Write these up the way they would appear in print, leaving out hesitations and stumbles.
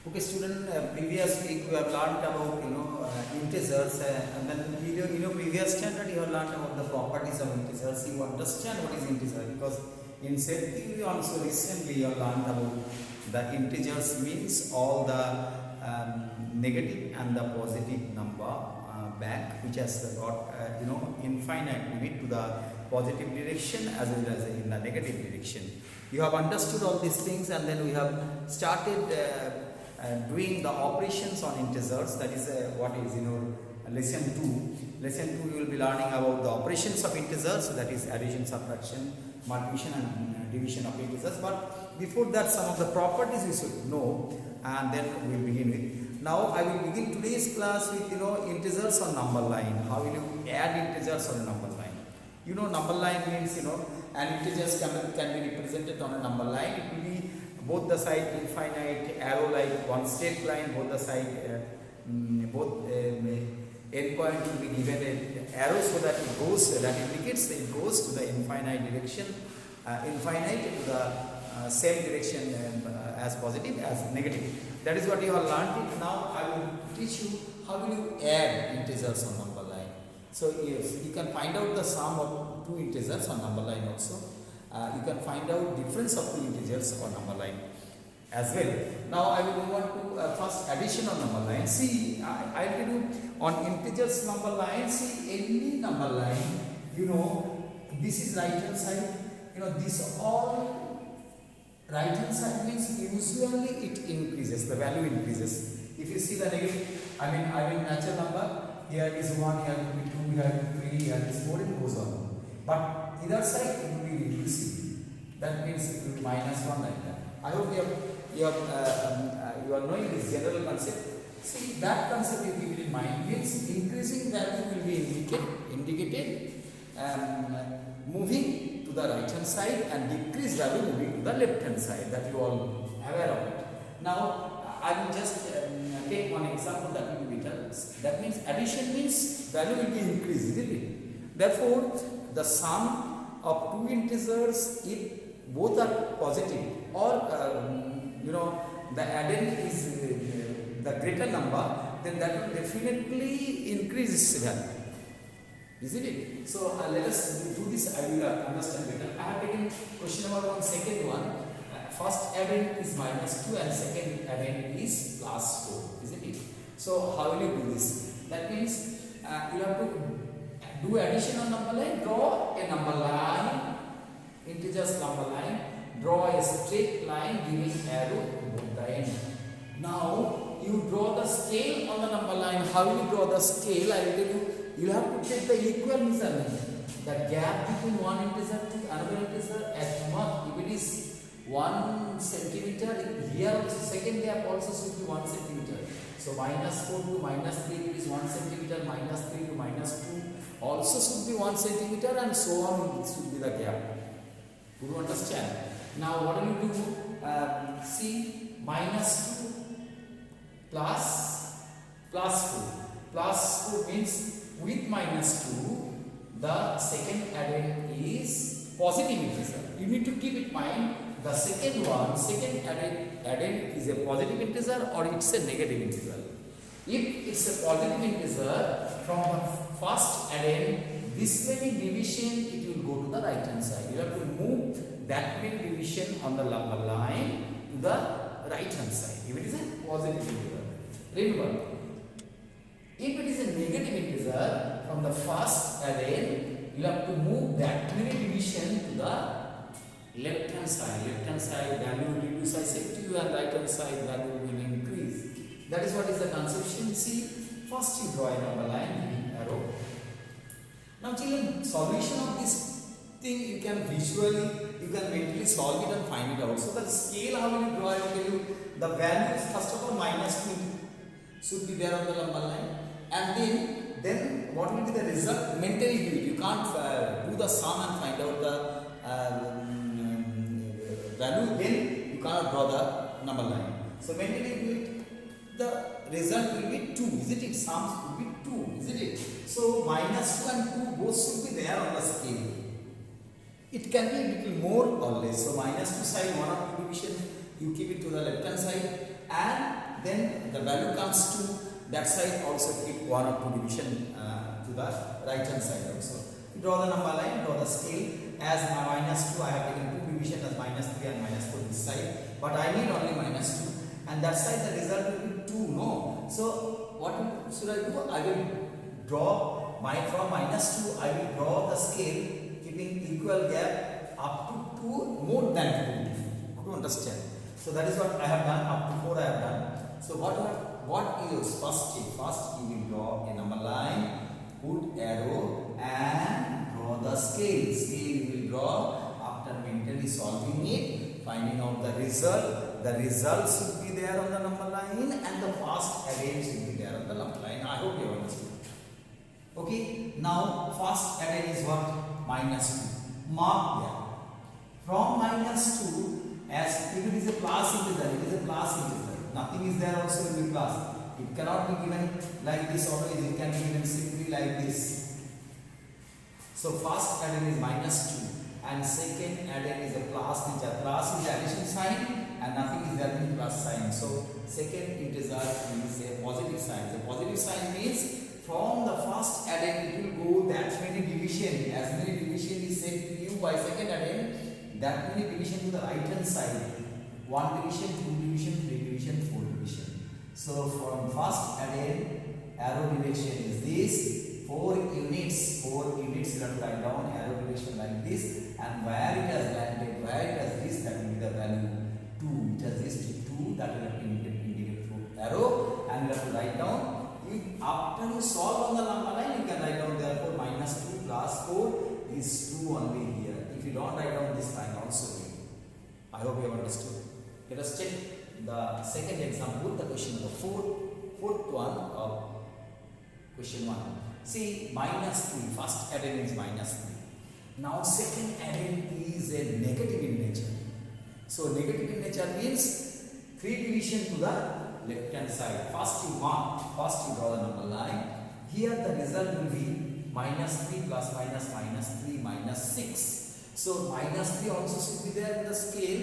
Okay, student. Previous week we have learned about integers, and then previous standard you have learned about the properties of integers. You understand what is integer because in set theory also recently you have learned about the integers means all the negative and the positive number back which has got infinite limit to the positive direction as well as in the negative direction. You have understood all these things, and then we have started doing the operations on integers. That is what is lesson 2. Lesson 2 you will be learning about the operations of integers, that is addition, subtraction, multiplication and division of integers. But before that, some of the properties we should know, and then we will begin with. Now I will begin today's class with integers on number line. How will you add integers on a number line? Number line means an integers can be represented on a number line. It will be both the side infinite, arrow like one straight line, both the side both end point will be given an arrow so that it goes, that indicates that it goes to the infinite direction, infinite to the same direction as positive as negative. That is what you have learned it. Now I will teach you how will you add integers on number line. So yes, you can find out the sum of two integers on number line also. You can find out difference of two integers on number line as well. Now I will move on to first addition on number line. See, I will tell you on integers number line. See, any number line, this is right hand side. This all right hand side means usually it increases, the value increases. If you see the negative, I mean natural number, here is 1, here will be 2, here will be 3, here is 4, it goes on. But either side it will be reducing. That means it will be minus 1 like that. I hope you are knowing this general concept. See, that concept you keep it in mind. Means increasing value will be indicated moving to the right hand side, and decreased value moving to the left hand side. That you all aware of it. Now I will just take one example that will be better. That means addition means value will be increased, isn't it? Therefore, the sum of two integers, if both are positive or the addend is the greater number, then that will definitely increase its value, isn't it? So let us do this. I will understand better. I have taken question number 1, second one. First addend is -2 and second addend is +4, isn't it? So how will you do this? That means you have to do addition on number line. Draw a number line, integers number line. Draw a straight line giving arrow to both the end. Now you draw the scale on the number line. How will you draw the scale? I will tell you. You have to take the equal measurement. The gap between one integer to another integer at mark. If it is 1 centimeter, here second gap also should be 1 centimeter. So -4 to -3, it is 1 centimeter. -3 to -2 also should be 1 centimeter, and so on. It should be the gap. Do you understand? Now what will you do? See, -2 plus +4. +4 means with -2, the second addend is positive integer. You need to keep in mind the second addend is a positive integer or it's a negative integer. If it's a positive integer, from the first addend, this many division it will go to the right hand side. You have to move that many division on the number line to the right hand side. If it is a positive integer, remember, if it is a negative integer, from the first addend, you have to move that many division to the left hand side. Left hand side value will reduce, I said to you, and right hand side value will increase. That is what is the conception. See, first you draw a number line giving arrow. Now children, solution of this thing you can visually, you can mentally solve it and find it out. So the scale, how will you draw? I will tell you the values. First of all, -2 should be there on the number line, and then what will be the result? Mentally do it. You can't do the sum and find out the value. Then you cannot draw the number line. So mentally do it. The result will be 2, isn't it? Sums will be 2, isn't it? So -2 and 2 both should be there on the scale. It can be a little more or less. So -2 side, 1 or 2 division, you keep it to the left hand side, and that side also keep 1 or 2 division to the right hand side also. Draw the number line, draw the scale. As -2, I have taken 2 division as -3 and -4 this side, but I need only -2, and that side the result will be 2. No, so what should I do? I will draw from -2. I will draw the scale keeping equal gap up to 2, more than 2. To understand. So that is what I have done. Up to 4 I have done. So what is first step? First you will draw a number line, put arrow and draw the scale. Scale you will draw after mentally solving it, finding out the result. The result should be there on the number line and the first addition should be there on the number line. I hope you understood. Okay. Now first addition is what? -2. Mark there. From -2, as if it is a plus integer, it is a plus integer. Nothing is there also in the plus. It cannot be given like this always. It can be given simply like this. So first addition is -2 and second addition is a plus integer. Plus is the addition sign and nothing is there in plus sign. So second integer is a positive sign. The positive sign means from the first addition it will go that many division. As many division is said to you by second addition, that many division to the right hand side. 1 division, 2 division, 3 division, 4 division. So from first addition, arrow direction is this. 4 units. 4 units you have to write down arrow direction like this, and where it has landed, where it has this, that will be the value 2. It has this 2, that will have to indicate through arrow, and you have to write down. After you solve on the number line, you can write down therefore -2 plus 4 is 2 only here. If you don't write down this line also, I hope you have understood. Let us check the second example, the question number 4th one of question 1. See, -3, first addition is -3. Now second addition is a negative in nature. So negative in nature means 3 division to the left hand side. First you mark, first you draw the number line. Here the result will be -3 plus -3 -6. So -3 also should be there in the scale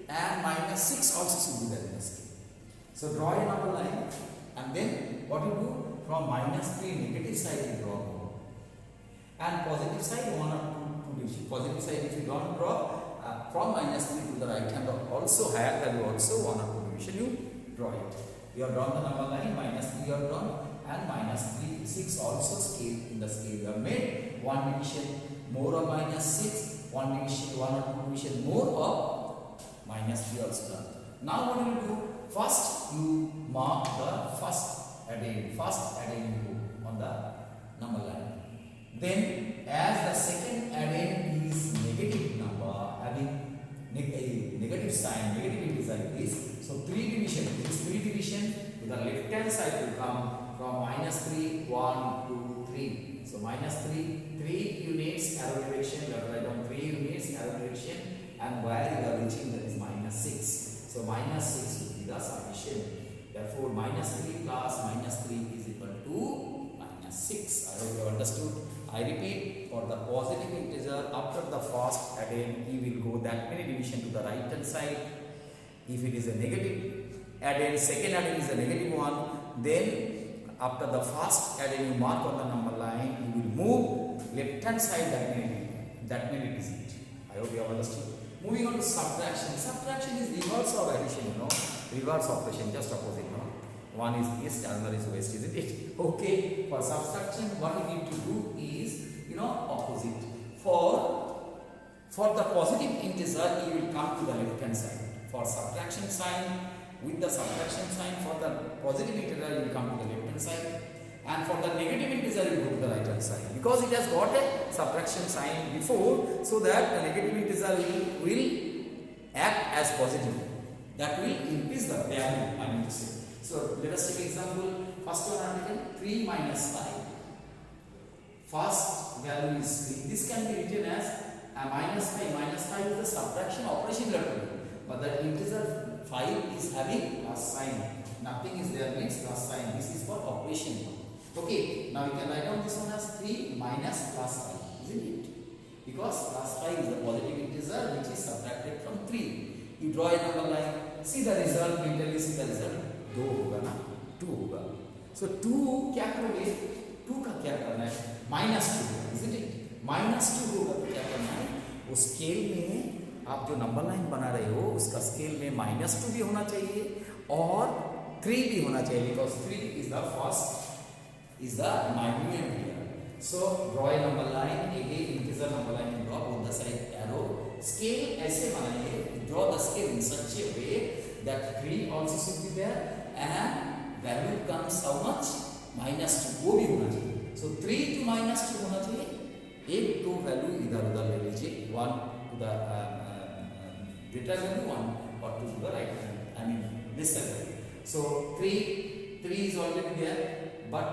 and -6 also should be there in the scale. So draw a number line and then what you do? From -3 negative side you draw more. And positive side 1 or 2 division. Positive side if you don't draw from -3 to the right hand also higher value also 1 or 2 division you draw it. You have drawn the number line, -3 you have drawn, and -6 also scale in the scale. You have made 1 division more of -6, 1 division, 1 or 2 division more of -3 also done. Now what you do? First you mark the first addition you do on the number line. Then as the second addition is negative number having negative sign, negative integer is, so 3 division, this 3 division to the left hand side will come from -3, 1, 2, 3. So -3, 3 units arrow direction, you have to write down 3 units arrow direction, and where you are reaching that is -6. So -6 will be the solution. Therefore -3 plus -3 is equal to -6. I hope you have understood. I repeat, for the positive integer after the first addition you will go that many division to the right hand side. If it is a negative addition, second addition is a negative one, then after the first addition you mark on the number line, you will move left hand side that many digit. I hope you have understood. Moving on to subtraction. Subtraction is reverse of addition, reverse operation, just opposite. One is east, another is west, isn't it? Okay. For subtraction, what we need to do is, opposite. For the positive integer, you will come to the left hand side. For subtraction sign, with the subtraction sign, for the positive integer, you will come to the left hand side. And for the negative integer, you go to the right hand side. Because it has got a subtraction sign before, so that the negative integer will act as positive. That will increase the value, I mean to say. So let us take example. First one I have taken 3 minus 5. First value is 3. This can be written as minus 5. Minus 5 is the subtraction operation we have to do. But the integer 5 is having plus sign. Nothing is there means plus sign. This is for operation. Okay. Now we can write down this one as 3 minus plus 5. Isn't it? Because plus 5 is the positive integer which is subtracted from 3. You draw a number line. See the result. Mentally see the result. 2 होगा ना 2 होगा. So So 2 क्या करोगे, 2 का क्या करना है, -2, isn't it? -2 होगा तो क्या करना है, वो स्केल में आप जो नंबर लाइन बना रहे हो उसका स्केल में -2 भी होना चाहिए और 3 भी होना चाहिए, because 3 is the first is the minute here. So draw a number line, again integer number line draw both the side arrow. Scale ऐसे बनाइए, draw the scale in such a way that 3 also should be there and value comes how much, -2, वो भी होना चाहिए. So 3 to -2 होना चाहिए. एक तो वैल्यू इधर उधर ले लीजिए, 1 to the greater value, 1 or 2 to the right hand, I mean this side. So 3 is already there, but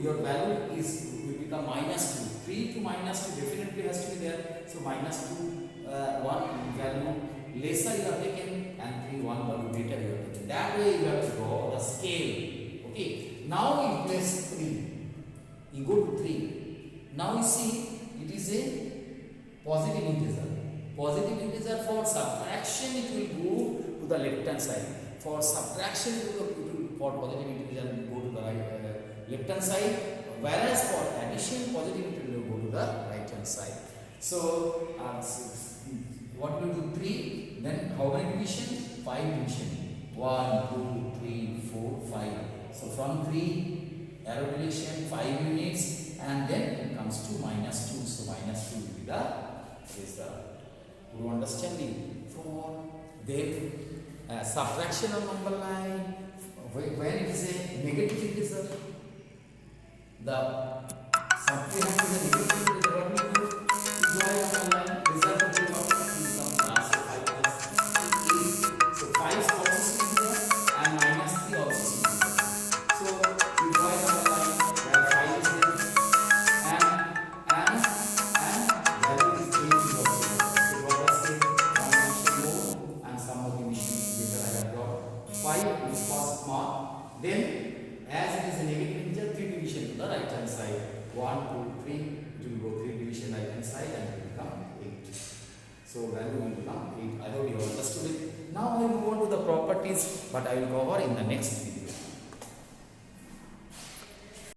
your value is will become -2. 3 to -2 definitely has to be there. So -2 1 value lesser you are taken and 3 1 value greater you are taken. That way you have to draw the scale. Okay. Now you place 3. You go to 3. Now you see it is a positive integer. Positive integer, for subtraction it will go to the left hand side. For subtraction it will for positive integer go to the left hand side, whereas for addition positive integer will go to the right hand side. So what will do, 3, then how many division, 5 division, 1 2 3 4 5. So from 3 arrow direction 5 units and then it comes to -2. So -2 will be the result. You understanding? For then subtraction of number line, when it is a negative integer, the subtraction is a negative integer, what we do, draw a number line, result of the become plus 5 plus 3. So 5 also should be there and -3 also should be there. So you draw a number line where 5 is there and value is 8 is also there. So draw the same, one division more and some more division later I have drawn. 5 is first mark, then as it is a negative integer, 3 division to the right hand side, 1 2 3, it will go 3 division right hand side and it will become 8. So value will become 8. I hope you have understood it. Now I will move on to the properties, but I will cover in the next video.